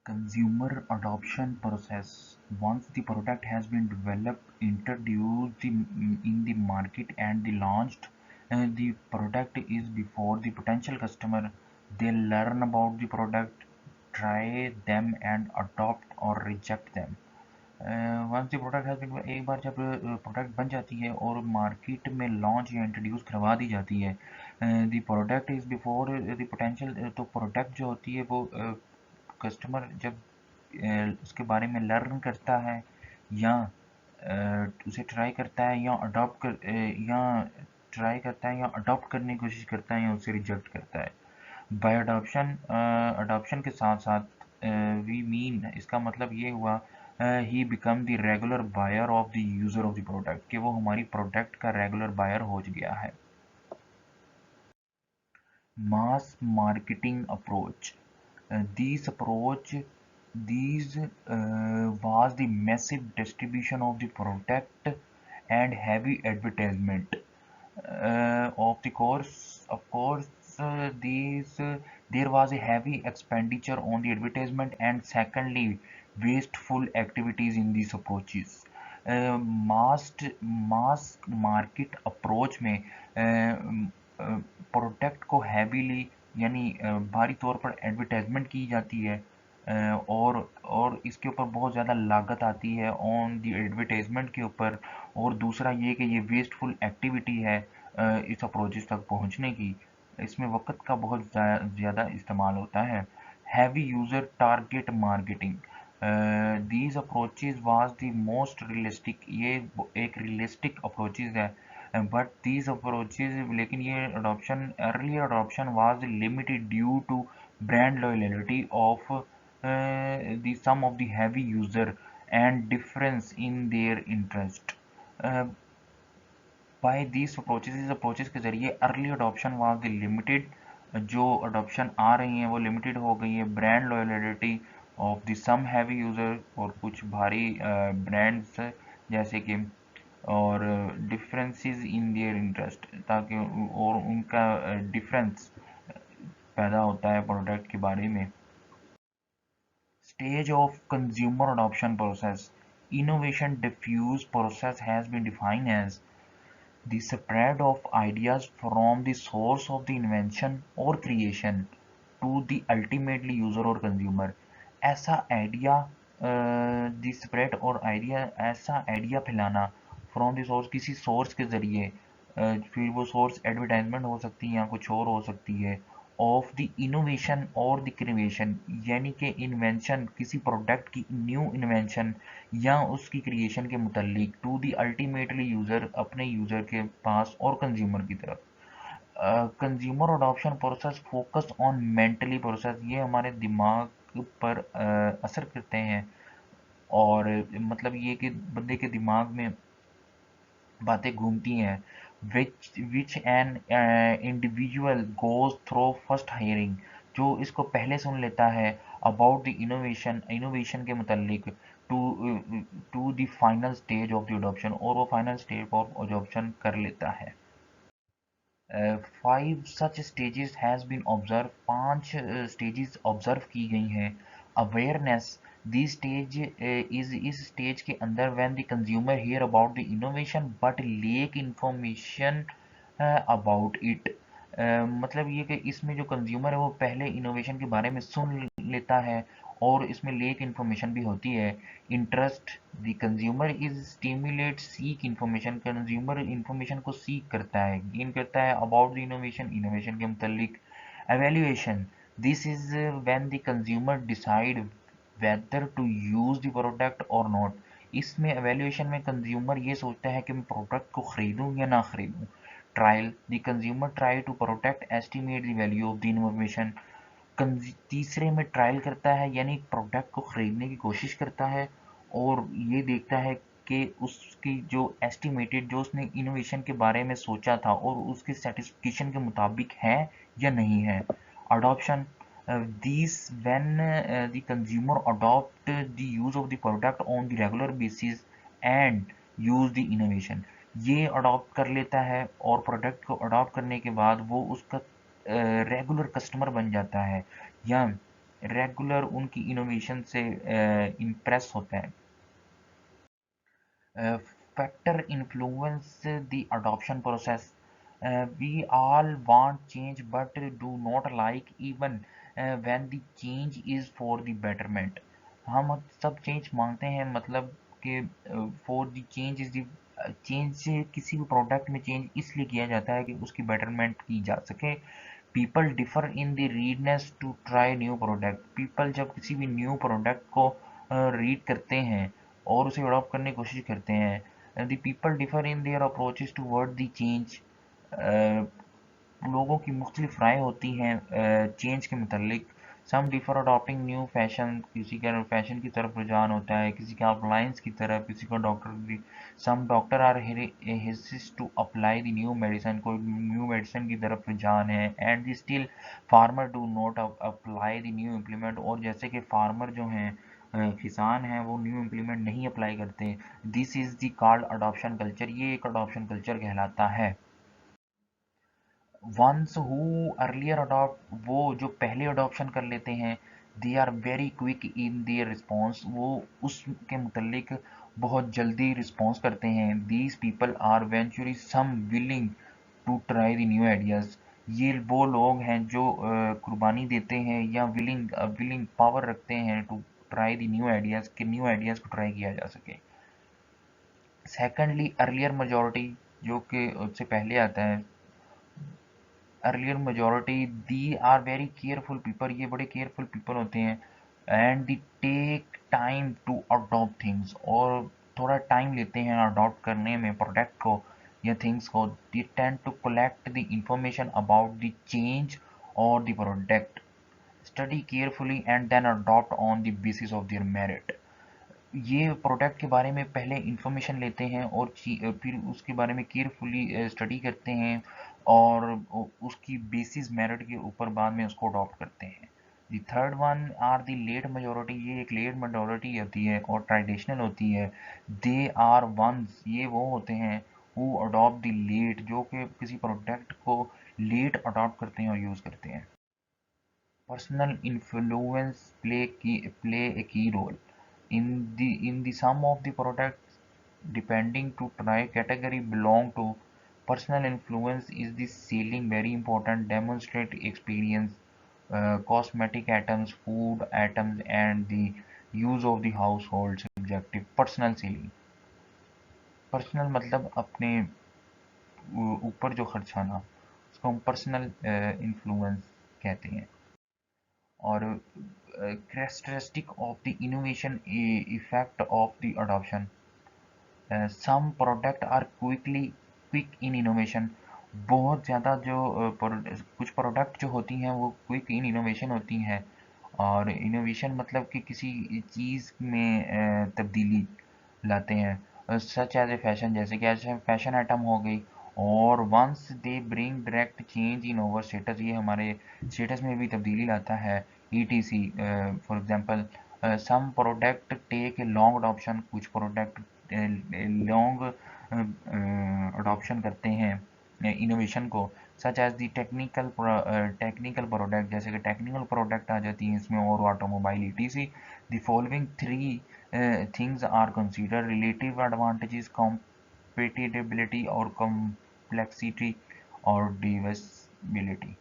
Consumer adoption process. Once the product has been developed, introduced in the market and the launched, the product is before the potential customer. They learn about the product, try them and adopt or reject them. Once the product has been एक बार जब product बन जाती है और market में launch या introduce करवा दी जाती है, the product is before the potential, तो प्रोडक्ट जो होती है वो कस्टमर जब उसके बारे में लर्न करता है या उसे ट्राई करता है या अडॉप्ट कर या ट्राई करता है या अडॉप्ट करने की कोशिश करता है या उसे रिजेक्ट करता है। बाय अडॉप्शन, अडॉप्शन के साथ साथ वी मीन, इसका मतलब ये हुआ he become the regular buyer of the user of the product, कि वो हमारी प्रोडक्ट का रेगुलर बायर हो गया है। Mass marketing approach, these approach these was the massive distribution of the product and heavy advertisement of the course. Of course, these there was a heavy expenditure on the advertisement, and secondly wasteful activities in these approaches. Mass market approach में product को heavily यानी भारी तौर पर advertisement की जाती है, और इसके ऊपर बहुत ज़्यादा लागत आती है ऑन दी एडवर्टाइजमेंट के ऊपर। और दूसरा ये कि ये वेस्टफुल एक्टिविटी है इस अप्रोचेस तक पहुंचने की, इसमें वक्त का बहुत ज़्यादा इस्तेमाल होता है। Heavy user target marketing, these approaches was the most realistic, ये एक रियलिस्टिक अप्रोचेज है, बट दीज अप्रोचेज, लेकिन ये adoption early adoption was limited due to brand loyalty of the sum of the heavy user and difference in their interest. uh, by these approaches, इस approaches के जरिए early adoption was the limited, जो adoption आ रही हैं वो limited हो गई है brand loyalty of the some heavy user, और कुछ भारी ब्रांड्स जैसे कि, और डिफरेंसेस इन देयर इंटरेस्ट, ताकि और उनका डिफरेंस पैदा होता है प्रोडक्ट के बारे में। Stage of consumer adoption process. Innovation diffuse process has been defined as the spread of ideas from the source of the invention or creation to the ultimately user or consumer. ऐसा idea, the spread और idea, ऐसा idea फैलाना from the source, किसी source के ज़रिए, फिर वो source advertisement हो सकती है या कुछ और हो सकती है, ऑफ द इनोवेशन और द क्रिएशन, यानी कि इन्वेंशन, किसी प्रोडक्ट की न्यू इन्वेंशन या उसकी क्रिएशन के मुतल्लिक, टू द अल्टीमेटली यूज़र, अपने यूज़र के पास और कंज्यूमर की तरफ। Consumer adoption process focus on mentally process, ये हमारे दिमाग पर असर करते हैं, और मतलब ये कि बंदे के दिमाग में बातें घूमती हैं, which an individual goes through first hearing, जो इसको पहले सुन लेता है अबाउट द इनोवेशन, इनोवेशन के मुतल्लिक, to to the final stage of the adoption, और वो फाइनल स्टेज ऑफ अडॉप्शन कर लेता है। 5 such stages has been observe, 5 stages observe की गई हैं। अवेयरनेस, दिस स्टेज इज, इस स्टेज के अंदर when the consumer hear about the innovation but lack information about it, मतलब ये कि इसमें जो कंज्यूमर है वो पहले इनोवेशन के बारे में सुन लेता है और इसमें लेक इन्फॉर्मेशन भी होती है। Interest, the consumer is stimulate seek information, consumer information को सीक करता है, गेन करता है अबाउट द इनोवेशन, इनोवेशन के मुतल्लिक। Evaluation, this is when the consumer decide whether to use the product और नॉट, इसमें एवेल्यूएशन में कंज्यूमर ये सोचता है कि मैं प्रोडक्ट को खरीदूं या ना खरीदूं। Trial, the consumer try to product estimate the value of the information, तीसरे में ट्रायल करता है यानी प्रोडक्ट को खरीदने की कोशिश करता है और ये देखता है कि उसकी जो एस्टिमेटेड, जो उसने इनोवेशन के बारे में सोचा था और उसके सेटिस्फिकेशन के मुताबिक है या नहीं है। Adoption, these when the consumer adopt the use of the product on the regular basis and use the innovation, ये अडॉप्ट कर लेता है और प्रोडक्ट को अडॉप्ट करने के बाद वो उसका रेगुलर कस्टमर बन जाता है, या रेगुलर उनकी इनोवेशन से इम्प्रेस होता है। Factor influence the adoption process. We all want change but do not like even when the change is for the betterment. हम सब चेंज मांगते हैं, मतलब कि for the change is the change, किसी भी प्रोडक्ट में चेंज इसलिए किया जाता है कि उसकी बेटरमेंट की जा सके। People differ in the readiness to try new product. People जब किसी भी न्यू प्रोडक्ट को रीड करते हैं और उसे अडॉप्ट करने की कोशिश करते हैं, the people differ in their approaches toward the change. लोगों की मुख्तलिफ राय होती हैं चेंज के मतलब। सम डिफर अडॉप्टिंग न्यू फैशन, किसी का फैशन की तरफ रुझान होता है, किसी का अप्लायंस की तरफ, किसी का doctor. Some doctor are hesitant to apply the new medicine, कोई न्यू मेडिसिन की तरफ रुझान है। And still farmer do not apply the new implement, और जैसे कि फार्मर जो हैं, किसान हैं, वो न्यू इम्प्लीमेंट नहीं अप्लाई करते। This is the called adoption culture, ये एक अडॉप्शन कल्चर कहलाता है। वंस हु अर्लियर अडॉप्ट, वो जो पहले अडॉप्शन कर लेते हैं, they are very quick in their response, वो उसके मुतल्लिक बहुत जल्दी रिस्पॉन्स करते हैं। These people are eventually some willing to try the new ideas, ये वो लोग हैं जो कुर्बानी देते हैं या विलिंग पावर रखते हैं to try the new ideas, कि न्यू आइडियाज़ को ट्राई किया जा सके। सेकेंडली अर्लियर मेजॉरिटी, जो कि उससे पहले आता है, earlier majority, they are very careful people, ये बड़े केयरफुल पीपल होते हैं। And they take time to adopt things, और थोड़ा टाइम लेते हैं अडॉप्ट करने में प्रोडक्ट को या थिंग्स को। They tend to collect the information about the change और the product, study carefully and then adopt on the basis of their merit. ये प्रोडक्ट के बारे में पहले इंफॉर्मेशन लेते हैं और फिर उसके बारे में केयरफुली स्टडी करते हैं, और उसकी बेसिस मेरिट के ऊपर बाद में उसको अडॉप्ट करते हैं। The third one are the late majority, ये एक लेट मेजोरिटी होती है और ट्रेडिशनल होती है। दे आर वंस, ये वो होते हैं हु अडॉप्ट द लेट, जो कि किसी प्रोडक्ट को लेट अडॉप्ट करते हैं और यूज़ करते हैं। Personal influence play a key role in the sum of the products depending to try category belong to. Personal influence is the selling very important, demonstrate experience, cosmetic items, food items, and the use of the household subjective personal selling. Personal मतलब अपने ऊपर जो खर्च आना, उसको हम personal influence कहते हैं। और characteristic of the innovation effect of the adoption. Some product are quick in innovation, बहुत ज़्यादा जो कुछ प्रोडक्ट जो होती हैं वो क्विक इन इनोवेशन होती हैं। और इनोवेशन मतलब कि किसी चीज़ में तब्दीली लाते हैं, सच एज ए फैशन, जैसे कि ऐसे फैशन आइटम हो गई। और once they bring direct change in over status, ये हमारे स्टेटस में भी तब्दीली लाता है। ETC, for example some product take a long adoption, कुछ प्रोडक्ट लॉन्ग अडॉप्शन करते हैं इनोवेशन को। Such as the technical product, जैसे कि टेक्निकल प्रोडक्ट आ जाती हैं इसमें, और automobile ETC। The following three things are considered: relative advantages, compatibility और complexity और divisibility।